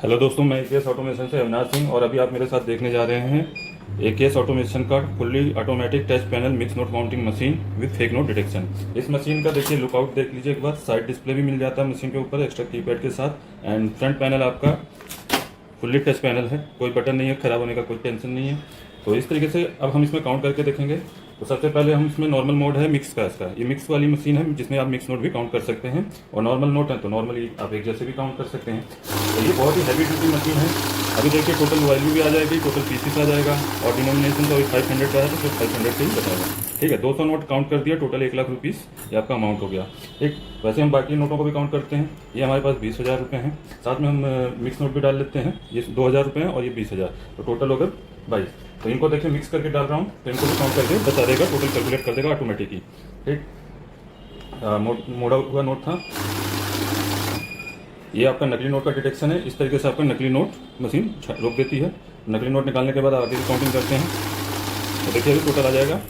Hello दोस्तों, मैं AKS automation से अविनाश सिंह और अभी आप मेरे साथ देखने जा रहे हैं एकेएस ऑटोमेशन का fully automatic touch panel mix note counting machine with fake note detection. इस मशीन का देखिए लुकआउट देख लीजिए एक बार। साइड डिस्प्ले भी मिल जाता है मशीन के ऊपर एक्स्ट्रा कीपैड के साथ। एंड फ्रंट पैनल आपका फुल्ली टच पैनल है, कोई बटन नहीं है, ख़राब होने का कोई टेंशन नहीं है। तो इस तरीके से अब हम इसमें काउंट करके देखेंगे। तो सबसे पहले हम इसमें नॉर्मल मोड है मिक्स का, इसका ये मिक्स वाली मशीन है जिसमें आप मिक्स नोट भी काउंट कर सकते हैं और नॉर्मल नोट है तो नॉर्मली आप एक जैसे भी काउंट कर सकते हैं। तो ये बहुत ही हैवी ड्यूटी मशीन है। अभी देखिए टोटल वैल्यू भी आ जाएगी, टोटल पीसीस आ जाएगा और डिनोमिनेशन तो 500 का है तो सिर्फ 500 से ही बताएगा। ठीक है, 200 नोट काउंट कर दिया, टोटल 1 लाख रुपीज़ ये आपका अमाउंट हो गया। ठीक, वैसे हम बाकी नोटों को भी काउंट करते हैं। ये हमारे पास 20,000 रुपये हैं, साथ में हम मिक्स नोट भी डाल लेते हैं। ये 2,000 रुपये हैं और ये 20,000, तो टोटल हो गए 22। तो इनको देखिए मिक्स करके डाल रहा हूँ तो इनको भी काउंट करके बता देगा, टोटल कैलकुलेट कर देगा ऑटोमेटिक ही। ठीक, मोड़ा हुआ नोट था। ये आपका नकली नोट का डिटेक्शन है। इस तरीके से आपका नकली नोट मशीन रोक देती है। नकली नोट निकालने के बाद आगे काउंटिंग करते हैं तो देखिए अभी टोटल आ जाएगा।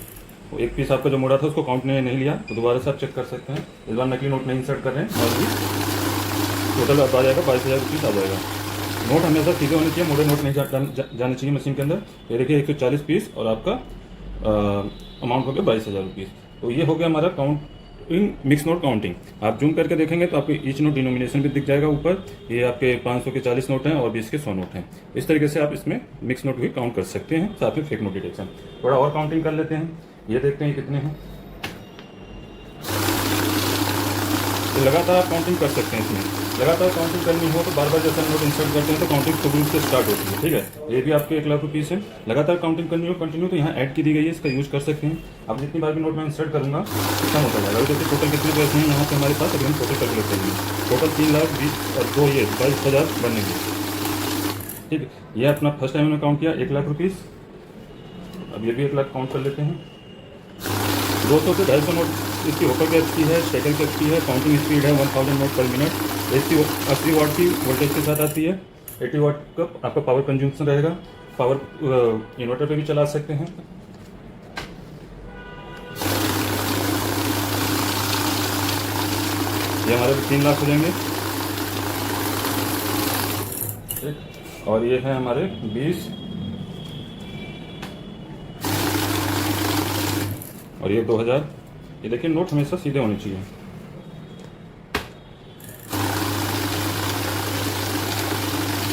वो एक पीस आपका जो मोड़ा था उसको काउंट ने नहीं लिया तो दोबारा से आप चेक कर सकते हैं। इस बार नकली नोट नहीं इंसर्ट कर रहे हैं और भी टोटल आ जाएगा 22,000 रुपीज़ आ जाएगा। नोट हमेशा सीधे होने चाहिए, मोड़े नोट नहीं जाने चाहिए मशीन के अंदर। ये देखिए 140 पीस और आपका अमाउंट हो गया 22,000 रुपीज़। तो ये हो गया हमारा काउंटिंग मिक्स नोट काउंटिंग। आप जूम करके देखेंगे तो आपको ईच नोट डिनोमिनेशन भी दिख जाएगा ऊपर। ये आपके 500 के 40 नोट हैं और 20 के 100 नोट हैं। इस तरीके से आप इसमें मिक्स नोट भी काउंट कर सकते हैं, साथ में फेक नोट डिटेक्शन। थोड़ा और काउंटिंग कर लेते हैं, ये देखते हैं कितने हैं। तो लगातार आप काउंटिंग कर सकते हैं। इसमें लगातार काउंटिंग करनी हो तो बार बार जैसा नोट इंसर्ट करते हैं तो काउंटिंग शुरू से स्टार्ट होती है। ठीक है, ये भी आपके 1 लाख रुपीज़ है। लगातार काउंटिंग करनी हो कंटिन्यू तो यहाँ ऐड की दी गई है, इसका यूज कर सकते हैं। अब जितनी बार भी नोट में इंसर्ट करूँगा कितना होता जाएगा। अभी देखिए टोटल कितने पैसे हैं यहाँ पे हमारे पास। अभी हम टोटल कैलकुलेट करेंगे। टोटल 3,20,000 और 2 ये 22,000 बनेंगे। ठीक है, ये अपना फर्स्ट टाइम हमने काउंट किया 1 लाख रुपीज़। अब ये भी 1 लाख काउंट कर लेते हैं। 200 से 250 नोट इसकी होकर कैपेसिटी है, स्टेकल कैपेसिटी है, काउंटिंग स्पीड है 1000 नोट पर मिनट। इसकी 80 वाट की वोल्टेज के साथ आती है। 80 वाट का आपका पावर कंज्यूमशन रहेगा। पावर इन्वर्टर पे भी चला सकते हैं। ये हमारे 3 लाख हो जाएंगे। ठीक, और ये है हमारे 20 और ये 2,000। ये देखिए नोट हमेशा सीधे होने चाहिए।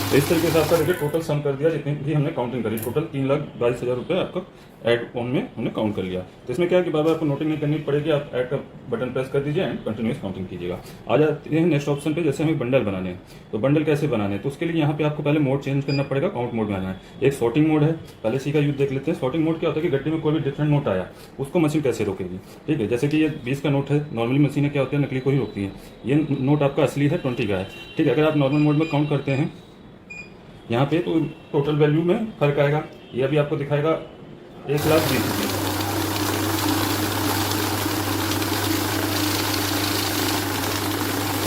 तो इस तरीके से आपका देखिए टोटल सम कर दिया जितनी भी हमने काउंटिंग करी। टोटल 3,22,000 रुपये आपका ऐड ऑन में हमने काउंट कर लिया। तो इसमें क्या है कि बार बार आपको नोटिंग नहीं करनी पड़ेगी। आप ऐड का बटन प्रेस कर दीजिए एंड कंटिन्यूस काउंटिंग कीजिएगा। आ जाते हैं नेक्स्ट ऑप्शन पे, जैसे हमें बंडल बनाने हैं। तो बंडल कैसे बनाने हैं तो उसके लिए यहाँ पे आपको पहले मोड चेंज करना पड़ेगा। काउंट मोड में आना है। एक सॉर्टिंग मोड है, पहले इसी का यूज देख लेते हैं। सॉर्टिंग मोड क्या होता है कि गड्ढे में कोई भी डिफरेंट नोट आया उसको मशीन कैसे रोकेगी। ठीक है, जैसे कि ये 20 का नोट है, नॉर्मली मशीनें क्या होती है नकली को ही रोकती है। ये नोट आपका असली है 20 का है। ठीक है, अगर आप नॉर्मल मोड में काउंट करते हैं यहाँ पे तो टोटल वैल्यू में फर्क आएगा। ये अभी आपको दिखाएगा 1,20,000 रुपये।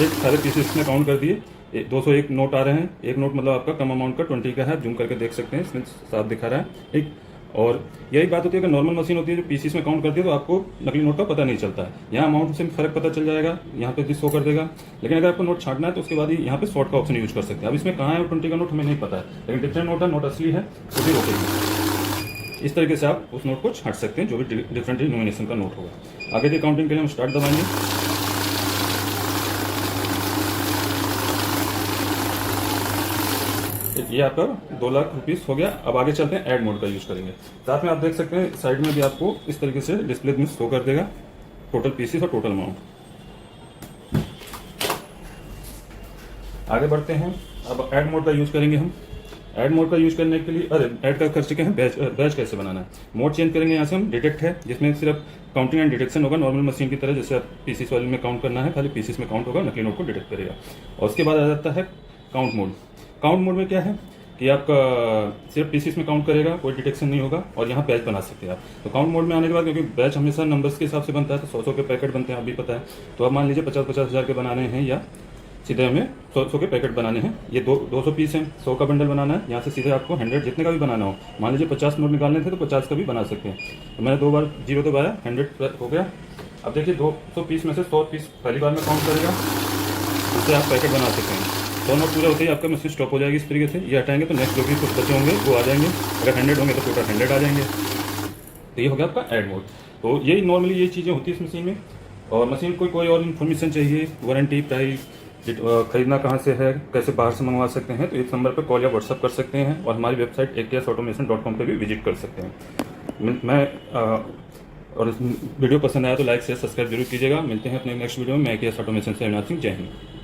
एक सारे पीसेस में काउंट कर दिए। 201 नोट आ रहे हैं। एक नोट मतलब आपका कम अमाउंट का 20 का है, जूम करके देख सकते हैं, इसमें साफ दिखा रहा है। ठीक, और यही बात होती है कि नॉर्मल मशीन होती है जो पीसीस में काउंट करती है तो आपको नकली नोट का पता नहीं चलता है। यहाँ अमाउंट से फर्क पता चल जाएगा, यहाँ पे भी शो कर देगा। लेकिन अगर आपको नोट छांटना है तो उसके बाद ही यहाँ पे शॉर्ट का ऑप्शन यूज कर सकते हैं। अब इसमें कहाँ है 20 का नोट हमें नहीं पता है, लेकिन डिफरेंट नोट है, नोट असली है तो भी रोकेगी। इस तरीके से आप उस नोट को छांट सकते हैं जो भी डिफरेंट डिनोमिनेशन का नोट होगा। आगे की काउंटिंग के लिए हम स्टार्ट दबाएंगे। ये आपका 2 लाख रुपीज़ हो गया। अब आगे चलते हैं, ऐड मोड का यूज करेंगे। साथ में आप देख सकते हैं साइड में भी आपको इस तरीके से डिस्प्ले में शो कर देगा टोटल पीसीस और टोटल अमाउंट। आगे बढ़ते हैं, अब ऐड मोड का यूज करेंगे हम। ऐड मोड का यूज करने के लिए ऐड कर चुके हैं। बैच कैसे बनाना है, मोड चेंज करेंगे। यहाँ से हम डिटेक्ट है जिसमें सिर्फ काउंटिंग एंड डिटेक्शन होगा, नॉर्मल मशीन की तरह। जैसे आप पीसीस वाले में काउंट करना है, खाली पीसीस में काउंट होगा, नकली नोट को डिटेक्ट करेगा। और उसके बाद आ जाता है काउंट मोड। काउंट मोड में क्या है कि आपका सिर्फ पीसीस में काउंट करेगा, कोई डिटेक्शन नहीं होगा और यहाँ बैच बना सकते हैं आप। तो काउंट मोड में आने के बाद, क्योंकि बैच हमेशा नंबर्स के हिसाब से बनता है तो 100-100 के पैकेट बनते हैं, आप भी पता है। तो अब मान लीजिए 50-50 हज़ार के बनाने हैं या सीधे हमें 100 के पैकेट बनाने हैं। ये 200 पीस हैं, 100 का बंडल बनाना है। यहाँ से सीधे आपको 100 जितने का भी बनाना हो, मान लीजिए 50 नोट निकालने थे तो 50 का भी बना सकते हैं। तो मैंने 2 बार 0 दबाया, 100 हो गया। अब देखिए 200 पीस में से 100 पीस पहली बार में काउंट करेगा, उससे आप पैकेट बना सकते हैं। 100 नोट पूरे होते ही आपका मशीन स्टॉप हो जाएगी। इस तरीके से ये हटाएंगे तो नेक्स्ट जो भी कुछ बचे होंगे वो आ जाएंगे। अगर 100 होंगे तो टोटल 100 आ जाएंगे। तो ये हो गया आपका ऐड मोड। तो यही नॉर्मली ये चीज़ें होती है इस मशीन में। और मशीन को कोई और इन्फॉर्मेशन चाहिए, वारंटी, प्राइस, खरीदना कहाँ से है, कैसे बाहर से मंगवा सकते हैं, तो इस नंबर पर कॉल या व्हाट्सअप कर सकते हैं। और हमारी वेबसाइट aksautomation.com पे भी विजिट कर सकते हैं। और इस वीडियो पसंद आया तो लाइक शेयर सब्सक्राइब जरूर कीजिएगा। मिलते हैं अपने नेक्स्ट वीडियो में। मैं AKS ऑटोमेशन से अविनाश सिंह। जय हिंद।